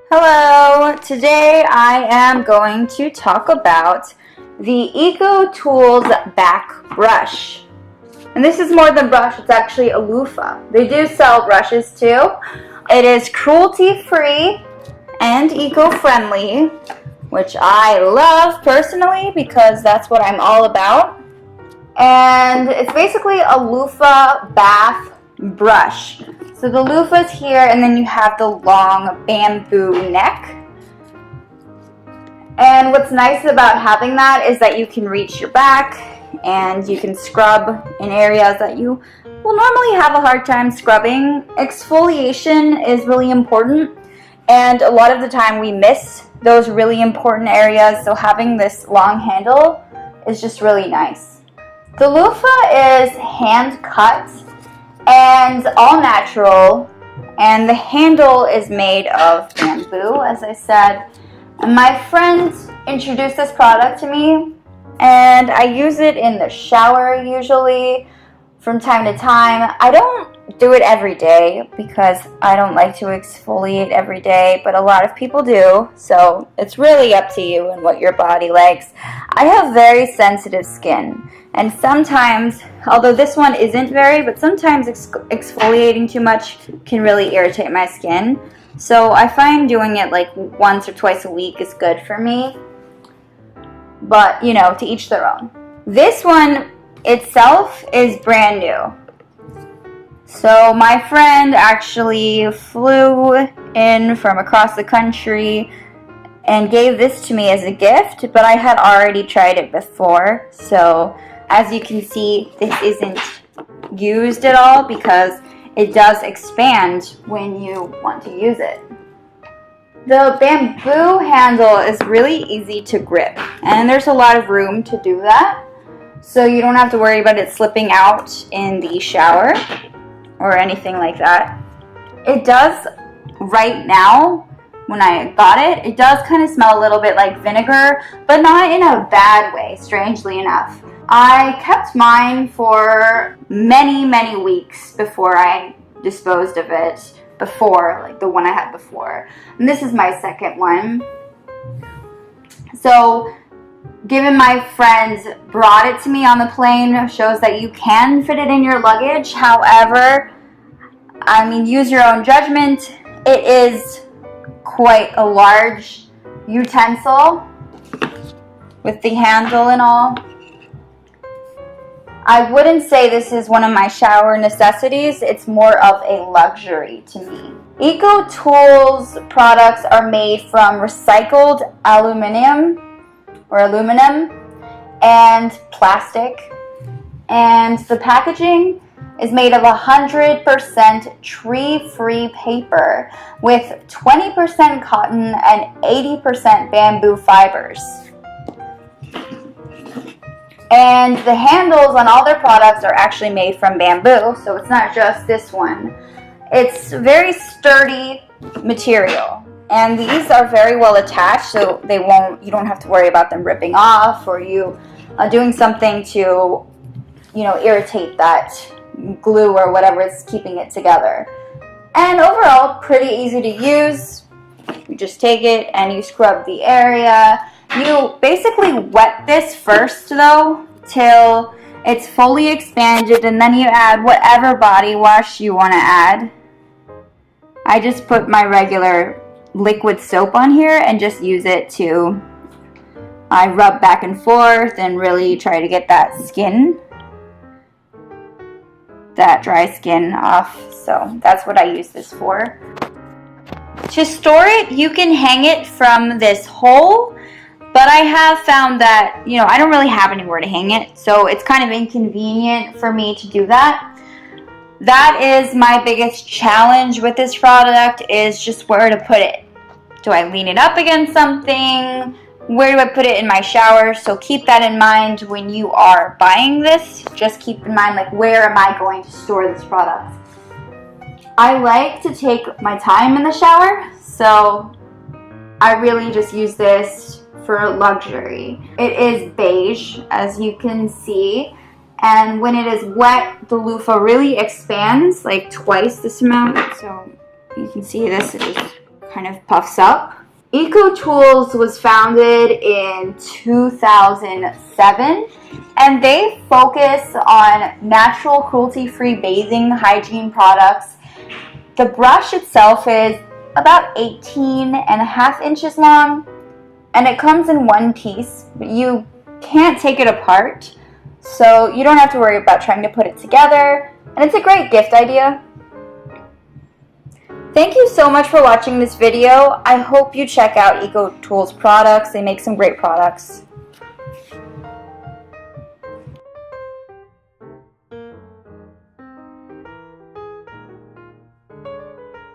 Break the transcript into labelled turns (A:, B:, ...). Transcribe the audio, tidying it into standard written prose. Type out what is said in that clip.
A: Hello! Today I am going to talk about the ecoTools back brush. And this is more than brush, it's actually a loofah. They do sell brushes too. It is cruelty-free and eco-friendly, which I love personally because that's what I'm all about. And it's basically a loofah bath brush. So the loofah's here, and then you have the long bamboo neck. And what's nice about having that is that you can reach your back and you can scrub in areas that you will normally have a hard time scrubbing. Exfoliation is really important, and a lot of the time we miss those really important areas, so having this long handle is just really nice. The loofah is hand cut and all natural, and the handle is made of bamboo, as I said. And my friend introduced this product to me, and I use it in the shower usually from time to time. I don't do it every day because I don't like to exfoliate every day, but a lot of people do, so it's really up to you and what your body likes. I have very sensitive skin, and sometimes, although this one isn't but sometimes exfoliating too much can really irritate my skin. So I find doing it like once or twice a week is good for me. But, you know, to each their own. This one itself is brand new. So my friend actually flew in from across the country and gave this to me as a gift, but I had already tried it before. So as you can see, this isn't used at all because it does expand when you want to use it. The bamboo handle is really easy to grip, and there's a lot of room to do that. So you don't have to worry about it slipping out in the shower or anything like that. It does, right now, when I got it, it does kind of smell a little bit like vinegar, but not in a bad way, strangely enough. I kept mine for many weeks before I disposed of it, like the one I had before. And this is my second one. So, given my friends brought it to me on the plane, shows that you can fit it in your luggage. However, I mean, use your own judgment. It is quite a large utensil with the handle and all. I wouldn't say this is one of my shower necessities. It's more of a luxury to me. ecoTools products are made from recycled aluminum and plastic. And the packaging is made of 100% tree-free paper with 20% cotton and 80% bamboo fibers. And the handles on all their products are actually made from bamboo, so it's not just this one. It's very sturdy material, and these are very well attached, so you don't have to worry about them ripping off or you doing something to, irritate that glue or whatever is keeping it together. And overall, pretty easy to use. You just take it and you scrub the area. You basically wet this first though till it's fully expanded, and then you add whatever body wash you want to add. I just put my regular liquid soap on here and just use it to rub back and forth and really try to get that dry skin off. So that's what I use this for. To store it, you can hang it from this hole, but I have found that, I don't really have anywhere to hang it, so it's kind of inconvenient for me to do that. That is my biggest challenge with this product, is just where to put it. Do I lean it up against something? Where do I put it in my shower? So keep that in mind when you are buying this. Just keep in mind, like, where am I going to store this product? I like to take my time in the shower, so I really just use this for luxury. It is beige, as you can see, and when it is wet, the loofah really expands like twice this amount. So you can see this is kind of puffs up. ecoTools was founded in 2007, and they focus on natural, cruelty-free bathing hygiene products. The brush itself is about 18.5 inches long, and it comes in one piece, but you can't take it apart, so you don't have to worry about trying to put it together, and it's a great gift idea. Thank you so much for watching this video. I hope you check out ecoTools products. They make some great products.